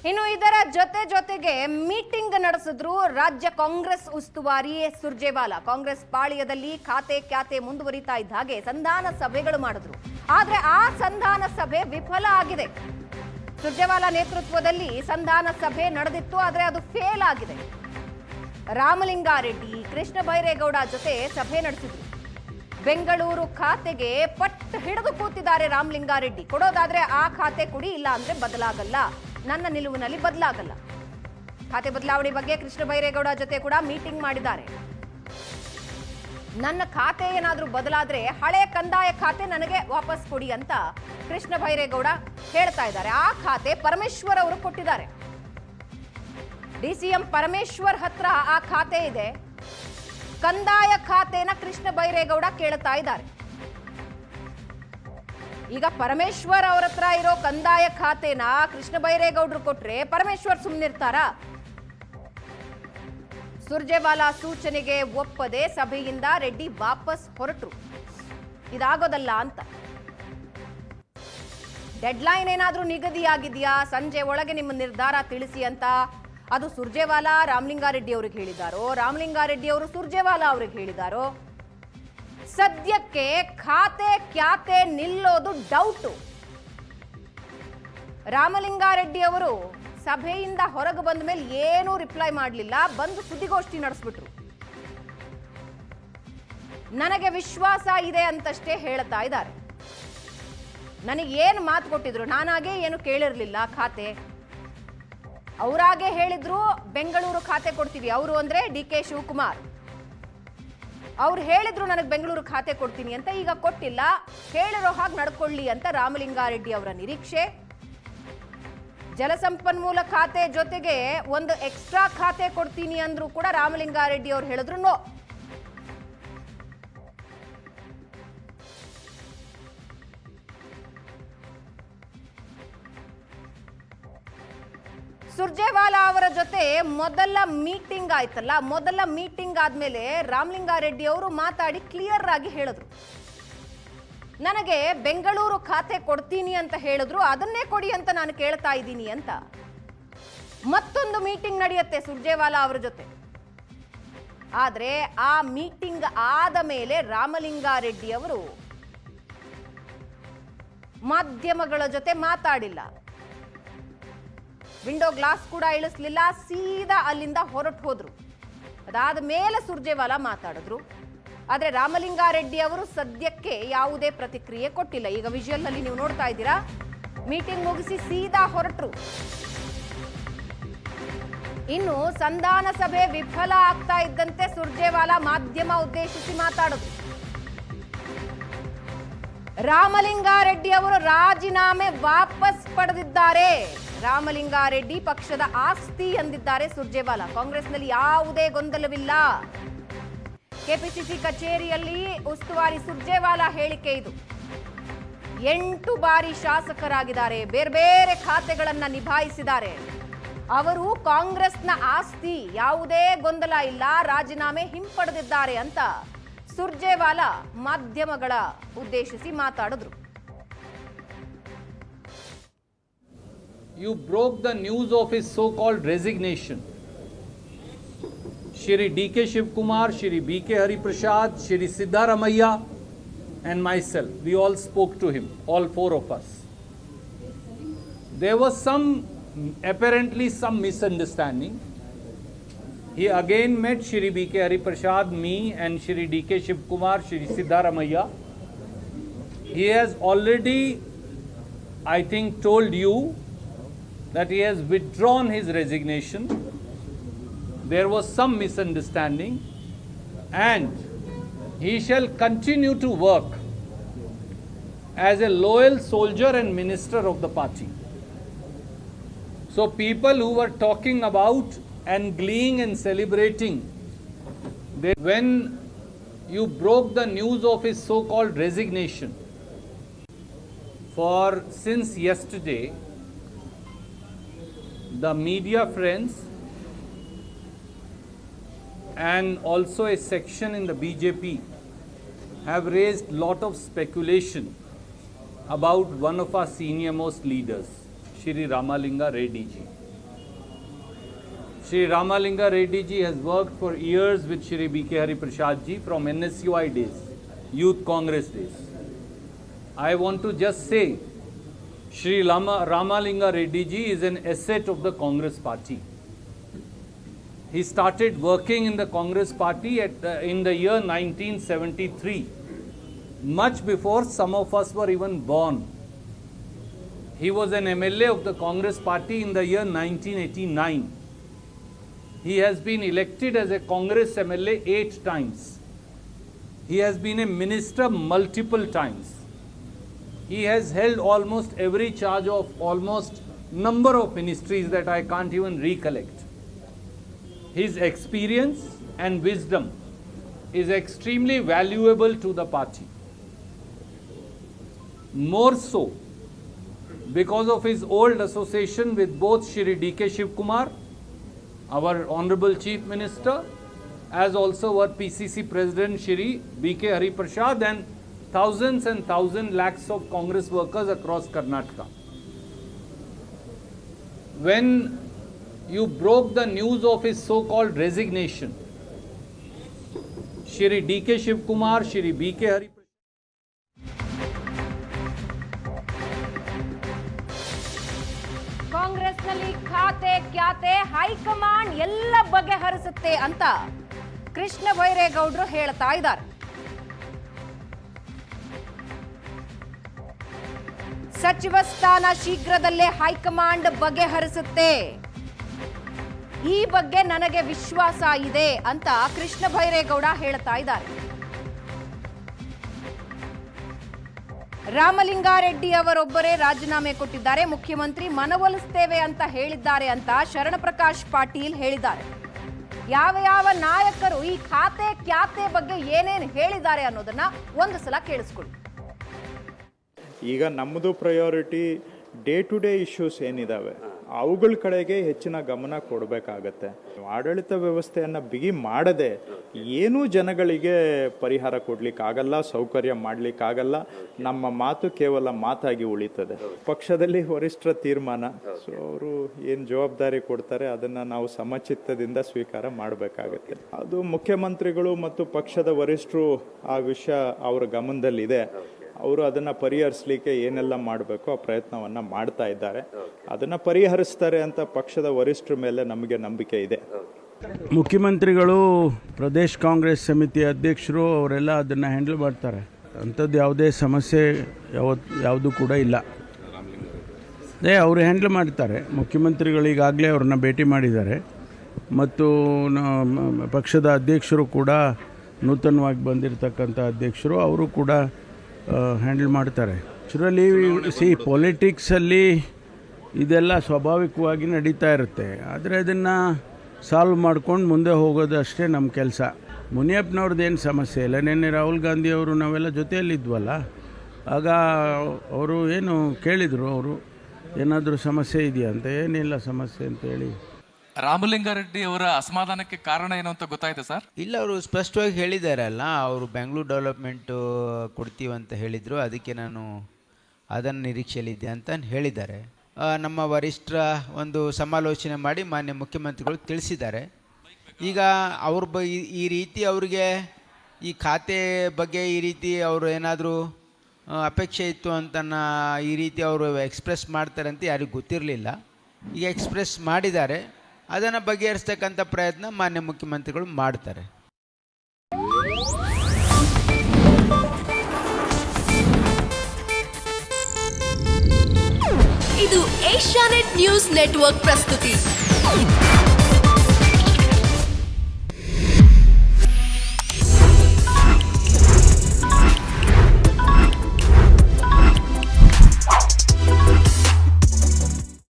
ಇನ್ನು ಇದರ ಜೊತೆಗೆ ಮೀಟಿಂಗ್ ನಡೆಸಿದ್ರು ರಾಜ್ಯ ಕಾಂಗ್ರೆಸ್ ಉಸ್ತುವಾರಿ ಸುರ್ಜೇವಾಲಾ. ಕಾಂಗ್ರೆಸ್ ಪಾಳ್ಯದಲ್ಲಿ ಖಾತೆ ಮುಂದುವರಿತಾ ಇದ್ದ ಹಾಗೆ ಸಂಧಾನ ಸಭೆಗಳು ಮಾಡಿದ್ರು. ಆದ್ರೆ ಆ ಸಂಧಾನ ಸಭೆ ವಿಫಲ ಆಗಿದೆ. ಸುರ್ಜೇವಾಲಾ ನೇತೃತ್ವದಲ್ಲಿ ಸಂಧಾನ ಸಭೆ ನಡೆದಿತ್ತು, ಆದ್ರೆ ಅದು ಫೇಲ್ ಆಗಿದೆ. ರಾಮಲಿಂಗಾರೆಡ್ಡಿ, ಕೃಷ್ಣ ಬೈರೇಗೌಡ ಜೊತೆ ಸಭೆ ನಡೆಸಿದ್ರು. ಬೆಂಗಳೂರು ಖಾತೆಗೆ ಪಟ್ಟು ಹಿಡಿದು ಕೂತಿದ್ದಾರೆ ರಾಮಲಿಂಗಾರೆಡ್ಡಿ. ಕೊಡೋದಾದ್ರೆ ಆ ಖಾತೆ ಕೊಡಿ, ಇಲ್ಲ ಅಂದ್ರೆ ಬದಲಾಗಲ್ಲ, ನನ್ನ ನಿಲುವಿನಲ್ಲಿ ಬದಲಾಗಲ್ಲ. ಖಾತೆ ಬದಲಾವಣೆ ಬಗ್ಗೆ ಕೃಷ್ಣ ಬೈರೇಗೌಡ ಜೊತೆ ಕೂಡ ಮೀಟಿಂಗ್ ಮಾಡಿದ್ದಾರೆ. ನನ್ನ ಖಾತೆ ಏನಾದ್ರೂ ಬದಲಾದ್ರೆ ಹಳೆ ಕಂದಾಯ ಖಾತೆ ನನಗೆ ವಾಪಸ್ ಕೊಡಿ ಅಂತ ಕೃಷ್ಣ ಬೈರೇಗೌಡ ಹೇಳ್ತಾ ಇದ್ದಾರೆ. ಆ ಖಾತೆ ಪರಮೇಶ್ವರ್ ಅವರು ಕೊಟ್ಟಿದ್ದಾರೆ. ಡಿಸಿಎಂ ಪರಮೇಶ್ವರ್ ಹತ್ರ ಆ ಖಾತೆ ಇದೆ. ಕಂದಾಯ ಖಾತೆನ ಕೃಷ್ಣ ಬೈರೇಗೌಡ ಕೇಳ್ತಾ ಇದ್ದಾರೆ. ಈಗ ಪರಮೇಶ್ವರ್ ಅವರ ಹತ್ರ ಇರೋ ಕಂದಾಯ ಖಾತೆನ ಕೃಷ್ಣ ಬೈರೇಗೌಡರು ಕೊಟ್ರೆ ಪರಮೇಶ್ವರ್ ಸುಮ್ಮನಿರ್ತಾರ? ಸುರ್ಜೇವಾಲಾ ಸೂಚನೆಗೆ ಒಪ್ಪದೆ ಸಭೆಯಿಂದ ರೆಡ್ಡಿ ವಾಪಸ್ ಹೊರಟರು. ಇದಾಗೋದಲ್ಲ ಅಂತ. ಡೆಡ್ಲೈನ್ ಏನಾದ್ರೂ ನಿಗದಿಯಾಗಿದೆಯಾ, ಸಂಜೆ ಒಳಗೆ ನಿಮ್ಮ ನಿರ್ಧಾರ ತಿಳಿಸಿ ಅಂತ ಅದು ಸುರ್ಜೇವಾಲಾ ರಾಮಲಿಂಗಾರೆಡ್ಡಿ ಅವ್ರಿಗೆ ಹೇಳಿದಾರೋ, ರಾಮಲಿಂಗಾರೆಡ್ಡಿ ಅವರು ಸುರ್ಜೇವಾಲಾ ಅವ್ರಿಗೆ ಹೇಳಿದಾರೋ? ಸದ್ಯಕ್ಕೆ ಖಾತೆ ನಿಲ್ಲೋದು ಡೌಟು. ರಾಮಲಿಂಗಾರೆಡ್ಡಿ ಅವರು ಸಭೆಯಿಂದ ಹೊರಗೆ ಬಂದ ಮೇಲೆ ಏನೂ ರಿಪ್ಲೈ ಮಾಡಲಿಲ್ಲ, ಬಂದು ಸುದ್ದಿಗೋಷ್ಠಿ ನಡೆಸ್ಬಿಟ್ರು. ನನಗೆ ವಿಶ್ವಾಸ ಇದೆ ಅಂತಷ್ಟೇ ಹೇಳ್ತಾ ಇದ್ದಾರೆ. ನನಗೆ ಏನು ಮಾತು ಕೊಟ್ಟಿದ್ರು, ನಾನಾಗೆ ಏನು ಕೇಳಿರ್ಲಿಲ್ಲ. ಖಾತೆ ಅವರಾಗೆ ಹೇಳಿದ್ರು ಬೆಂಗಳೂರು ಖಾತೆ ಕೊಡ್ತೀವಿ. ಅವರು ಅಂದ್ರೆ ಡಿ.ಕೆ. ಶಿವಕುಮಾರ್ ಅವ್ರು ಹೇಳಿದ್ರು ನನಗೆ ಬೆಂಗಳೂರು ಖಾತೆ ಕೊಡ್ತೀನಿ ಅಂತ. ಈಗ ಕೊಟ್ಟಿಲ್ಲ, ಹೇಳಿರೋ ಹಾಗೆ ನಡ್ಕೊಳ್ಳಿ ಅಂತ ರಾಮಲಿಂಗಾರೆಡ್ಡಿ ಅವರ ನಿರೀಕ್ಷೆ. ಜಲಸಂಪನ್ಮೂಲ ಖಾತೆ ಜೊತೆಗೆ ಒಂದು ಎಕ್ಸ್ಟ್ರಾ ಖಾತೆ ಕೊಡ್ತೀನಿ ಅಂದ್ರೂ ಕೂಡ ರಾಮಲಿಂಗಾರೆಡ್ಡಿ ಅವರು ಹೇಳಿದ್ರು ನೋ. ಸುರ್ಜೇವಾಲಾ ಅವರ ಜೊತೆ ಮೊದಲ ಮೀಟಿಂಗ್ ಆಯ್ತಲ್ಲ, ಮೊದಲ ಮೀಟಿಂಗ್ ಆದ್ಮೇಲೆ ರಾಮಲಿಂಗಾರೆಡ್ಡಿ ಅವರು ಮಾತಾಡಿ ಕ್ಲಿಯರ್ ಆಗಿ ಹೇಳಿದ್ರು, ನನಗೆ ಬೆಂಗಳೂರು ಖಾತೆ ಕೊಡ್ತೀನಿ ಅಂತ ಹೇಳಿದ್ರು, ಅದನ್ನೇ ಕೊಡಿ ಅಂತ ನಾನು ಕೇಳ್ತಾ ಇದ್ದೀನಿ ಅಂತ. ಮತ್ತೊಂದು ಮೀಟಿಂಗ್ ನಡೆಯುತ್ತೆ ಸುರ್ಜೇವಾಲಾ ಅವರ ಜೊತೆ. ಆದ್ರೆ ಆ ಮೀಟಿಂಗ್ ಆದ ಮೇಲೆ ರಾಮಲಿಂಗಾರೆಡ್ಡಿ ಅವರು ಮಾಧ್ಯಮಗಳ ಜೊತೆ ಮಾತಾಡಿಲ್ಲ, ವಿಂಡೋ ಗ್ಲಾಸ್ ಕೂಡ ಇಳಿಸ್ಲಿಲ್ಲ, ಸೀದಾ ಅಲ್ಲಿಂದ ಹೊರಟು ಹೋದ್ರು. ಅದಾದ ಮೇಲೆ ಸುರ್ಜೇವಾಲಾ ಮಾತಾಡಿದ್ರು. ಆದ್ರೆ ರಾಮಲಿಂಗಾರೆಡ್ಡಿ ಅವರು ಸದ್ಯಕ್ಕೆ ಯಾವುದೇ ಪ್ರತಿಕ್ರಿಯೆ ಕೊಟ್ಟಿಲ್ಲ. ಈಗ ವಿಜುವಲ್ ನಲ್ಲಿ ನೀವು ನೋಡ್ತಾ ಇದ್ದೀರಾ, ಮೀಟಿಂಗ್ ಮುಗಿಸಿ ಸೀದಾ ಹೊರಟರು. ಇನ್ನು ಸಂಧಾನ ಸಭೆ ವಿಫಲ ಆಗ್ತಾ ಇದ್ದಂತೆ ಸುರ್ಜೇವಾಲಾ ಮಾಧ್ಯಮ ಉದ್ದೇಶಿಸಿ ಮಾತಾಡಿದ್ರು. ರಾಮಲಿಂಗಾರೆಡ್ಡಿ ಅವರು ರಾಜೀನಾಮೆ ವಾಪಸ್ ಪಡೆದಿದ್ದಾರೆ. ರಾಮಲಿಂಗಾರೆಡ್ಡಿ ಪಕ್ಷದ ಆಸ್ತಿ ಎಂದಿದ್ದಾರೆ ಸುರ್ಜೇವಾಲಾ. ಕಾಂಗ್ರೆಸ್ನಲ್ಲಿ ಯಾವುದೇ ಗೊಂದಲವಿಲ್ಲ. ಕೆಪಿಸಿಸಿ ಕಚೇರಿಯಲ್ಲಿ ಉಸ್ತುವಾರಿ ಸುರ್ಜೇವಾಲಾ ಹೇಳಿಕೆ ಇದು. 8 ಬಾರಿ ಶಾಸಕರಾಗಿದ್ದಾರೆ, ಬೇರೆ ಬೇರೆ ಖಾತೆಗಳನ್ನ ನಿಭಾಯಿಸಿದ್ದಾರೆ. ಅವರು ಕಾಂಗ್ರೆಸ್ನ ಆಸ್ತಿ, ಯಾವುದೇ ಗೊಂದಲ ಇಲ್ಲ, ರಾಜೀನಾಮೆ ಹಿಂಪಡೆದಿದ್ದಾರೆ ಅಂತ ಸುರ್ಜೇವಾಲಾ ಮಾಧ್ಯಮಗಳ ಉದ್ದೇಶಿಸಿ ಮಾತಾಡಿದ್ರು. You broke the news of his so-called resignation. Shri D.K. Shivkumar, Shri B.K. Hari Prasad, Shri Siddaramaiah and myself, we all spoke to him, all 4 of us. There was apparently some misunderstanding. He again met Shri B.K. Hari Prasad, me and Shri D.K. Shivkumar, Shri Siddaramaiah. He has already, I think, told you that he has withdrawn his resignation. There was some misunderstanding and he shall continue to work as a loyal soldier and minister of the party. So people who were talking about and gleeing and celebrating when you broke the news of his so-called resignation, since yesterday the media friends and also a section in the BJP have raised lot of speculation about one of our senior most leaders, Shri Ramalinga Reddy ji. Shri Ramalinga Reddy ji has worked for years with Shri B.K. Hari Prasad ji from NSUI days, Youth Congress days. I want to just say, Shri Ramalinga Reddy ji is an asset of the Congress party. He started working in the Congress party in the year 1973, much before some of us were even born. He was an MLA of the Congress party in the year 1989. He has been elected as a Congress MLA 8 times. He has been a minister multiple times. He has held almost every charge of almost number of ministries that I can't even recollect. His experience and wisdom is extremely valuable to the party. More so because of his old association with both Shri D.K. Shiv Kumar, our Honorable Chief Minister, as also our PCC President Shri B.K. Hari Prasad, and thousands and lakhs of Congress workers across Karnataka. When you broke the news of his so-called resignation, Shri D.K. Shiv Kumar, Shri B.K. Hari Prasad, ಕಾಂಗ್ರೆಸ್ನಲ್ಲಿ ಖಾತೆ ಕ್ಯಾತೆ high command ಎಲ್ಲ ಬಗೆಹರಿಸುತ್ತೆ ಅಂತ ಕೃಷ್ಣ ಬೈರೇಗೌಡರು ಹೇಳ್ತಾ ಇದ್ದಾರೆ. ಸಚಿವ ಸ್ಥಾನ ಶೀಘ್ರದಲ್ಲೇ high command ಬಗೆಹರಿಸುತ್ತೆ, ಈ ಬಗ್ಗೆ ನನಗೆ ವಿಶ್ವಾಸ ಇದೆ ಅಂತ ಕೃಷ್ಣ ಬೈರೇಗೌಡ ಹೇಳ್ತಾ ಇದ್ದಾರೆ. ರಾಮಲಿಂಗಾರೆಡ್ಡಿ ಅವರೊಬ್ಬರೇ ರಾಜೀನಾಮೆ ಕೊಟ್ಟಿದ್ದಾರೆ, ಮುಖ್ಯಮಂತ್ರಿ ಮನವೊಲಿಸುತ್ತೇವೆ ಅಂತ ಹೇಳಿದ್ದಾರೆ ಅಂತ ಶರಣಪ್ರಕಾಶ್ ಪಾಟೀಲ್ ಹೇಳಿದ್ದಾರೆ. ಯಾವ ನಾಯಕರು ಈ ಖಾತೆ ಕ್ಯಾತೆ ಬಗ್ಗೆ ಏನೇನು ಹೇಳಿದ್ದಾರೆ ಅನ್ನೋದನ್ನ ಒಂದು ಸಲ ಕೇಳಿಸ್ಕೊಳ್ಳಿ. ಈಗ ನಮ್ಮದು priority day to day issues ಏನಿದಾವೆ ಅವುಗಳ ಕಡೆಗೆ ಹೆಚ್ಚಿನ ಗಮನ ಕೊಡಬೇಕಾಗತ್ತೆ. ಆಡಳಿತ ವ್ಯವಸ್ಥೆಯನ್ನು ಬಿಗಿ ಮಾಡದೆ ಏನೂ ಜನಗಳಿಗೆ ಪರಿಹಾರ ಕೊಡಲಿಕ್ಕಾಗಲ್ಲ, ಸೌಕರ್ಯ ಮಾಡಲಿಕ್ಕಾಗಲ್ಲ. ನಮ್ಮ ಮಾತು ಕೇವಲ ಮಾತಾಗಿ ಉಳಿತದೆ. ಪಕ್ಷದಲ್ಲಿ ವರಿಷ್ಠರ ತೀರ್ಮಾನ, ಸೊ ಅವರು ಏನು ಜವಾಬ್ದಾರಿ ಕೊಡ್ತಾರೆ ಅದನ್ನು ನಾವು ಸಮಚಿತ್ತದಿಂದ ಸ್ವೀಕಾರ ಮಾಡಬೇಕಾಗತ್ತೆ. ಅದು ಮುಖ್ಯಮಂತ್ರಿಗಳು ಮತ್ತು ಪಕ್ಷದ ವರಿಷ್ಠರು ಆ ವಿಷಯ ಅವರ ಗಮನದಲ್ಲಿದೆ. ಅವರು ಅದನ್ನು ಪರಿಹರಿಸಲಿಕ್ಕೆ ಏನೆಲ್ಲ ಮಾಡಬೇಕು ಆ ಪ್ರಯತ್ನವನ್ನು ಮಾಡ್ತಾ ಇದ್ದಾರೆ. ಅದನ್ನು ಪರಿಹರಿಸ್ತಾರೆ ಅಂತ ಪಕ್ಷದ ವರಿಷ್ಠರ ಮೇಲೆ ನಮಗೆ ನಂಬಿಕೆ ಇದೆ. ಮುಖ್ಯಮಂತ್ರಿಗಳು ಪ್ರದೇಶ್ ಕಾಂಗ್ರೆಸ್ ಸಮಿತಿ ಅಧ್ಯಕ್ಷರು ಅವರೆಲ್ಲ ಅದನ್ನು ಹ್ಯಾಂಡಲ್ ಮಾಡ್ತಾರೆ. ಅಂಥದ್ದು ಯಾವುದೇ ಸಮಸ್ಯೆ ಯಾವುದು ಕೂಡ ಇಲ್ಲ. ಅವರು ಹ್ಯಾಂಡಲ್ ಮಾಡ್ತಾರೆ. ಮುಖ್ಯಮಂತ್ರಿಗಳು ಈಗಾಗಲೇ ಅವ್ರನ್ನ ಭೇಟಿ ಮಾಡಿದ್ದಾರೆ ಮತ್ತು ಪಕ್ಷದ ಅಧ್ಯಕ್ಷರು ಕೂಡ ನೂತನವಾಗಿ ಬಂದಿರತಕ್ಕಂಥ ಅಧ್ಯಕ್ಷರು ಅವರು ಕೂಡ ಹ್ಯಾಂಡಲ್ ಮಾಡ್ತಾರೆ. ಆ್ಯಕ್ಚುಲಿ ಪೊಲಿಟಿಕ್ಸಲ್ಲಿ ಇದೆಲ್ಲ ಸ್ವಾಭಾವಿಕವಾಗಿ ನಡೀತಾ ಇರುತ್ತೆ. ಆದರೆ ಅದನ್ನು ಸಾಲ್ವ್ ಮಾಡ್ಕೊಂಡು ಮುಂದೆ ಹೋಗೋದು ಅಷ್ಟೇ ನಮ್ಮ ಕೆಲಸ. ಮುನಿಯಪ್ಪನವ್ರದ್ದು ಏನು ಸಮಸ್ಯೆ ಇಲ್ಲ. ನಿನ್ನೆ ರಾಹುಲ್ ಗಾಂಧಿ ಅವರು ನಾವೆಲ್ಲ ಜೊತೆಯಲ್ಲಿದ್ವಲ್ಲ, ಆಗ ಅವರು ಏನು ಕೇಳಿದರು, ಅವರು ಏನಾದರೂ ಸಮಸ್ಯೆ ಇದೆಯಾ ಅಂತ. ಏನಿಲ್ಲ ಸಮಸ್ಯೆ ಅಂತೇಳಿ. ರಾಮಲಿಂಗಾರೆಡ್ಡಿ ಅವರ ಅಸಮಾಧಾನಕ್ಕೆ ಕಾರಣ ಏನು ಅಂತ ಗೊತ್ತಾಯ್ತು ಸರ್? ಇಲ್ಲ, ಅವರು ಸ್ಪಷ್ಟವಾಗಿ ಹೇಳಿದ್ದಾರಲ್ಲ, ಅವರು ಬೆಂಗಳೂರು ಡೆವಲಪ್ಮೆಂಟು ಕೊಡ್ತೀವಂತ ಹೇಳಿದರು, ಅದಕ್ಕೆ ನಾನು ಅದನ್ನು ನಿರೀಕ್ಷೆಯಲ್ಲಿದ್ದೆ ಅಂತ ಹೇಳಿದ್ದಾರೆ. ನಮ್ಮ ವರಿಷ್ಠರ ಒಂದು ಸಮಾಲೋಚನೆ ಮಾಡಿ ಮಾನ್ಯ ಮುಖ್ಯಮಂತ್ರಿಗಳು ತಿಳಿಸಿದ್ದಾರೆ. ಈಗ ಅವ್ರ ಈ ರೀತಿ ಅವರಿಗೆ ಈ ಖಾತೆ ಬಗ್ಗೆ ಈ ರೀತಿ ಅವರು ಏನಾದರೂ ಅಪೇಕ್ಷೆ ಇತ್ತು ಅಂತ ಈ ರೀತಿ ಅವರು ಎಕ್ಸ್ಪ್ರೆಸ್ ಮಾಡ್ತಾರೆ ಅಂತ ಯಾರಿಗೂ ಗೊತ್ತಿರಲಿಲ್ಲ. ಈಗ ಎಕ್ಸ್ಪ್ರೆಸ್ ಮಾಡಿದ್ದಾರೆ. ಅದನ್ನು ಬಗೆಹರಿಸ್ತಕ್ಕಂಥ ಪ್ರಯತ್ನ ಮಾನ್ಯ ಮುಖ್ಯಮಂತ್ರಿಗಳು ಮಾಡ್ತಾರೆ. ಇದು ಏಷ್ಯಾನೆಟ್ ನ್ಯೂಸ್ ನೆಟ್ವರ್ಕ್ ಪ್ರಸ್ತುತಿ.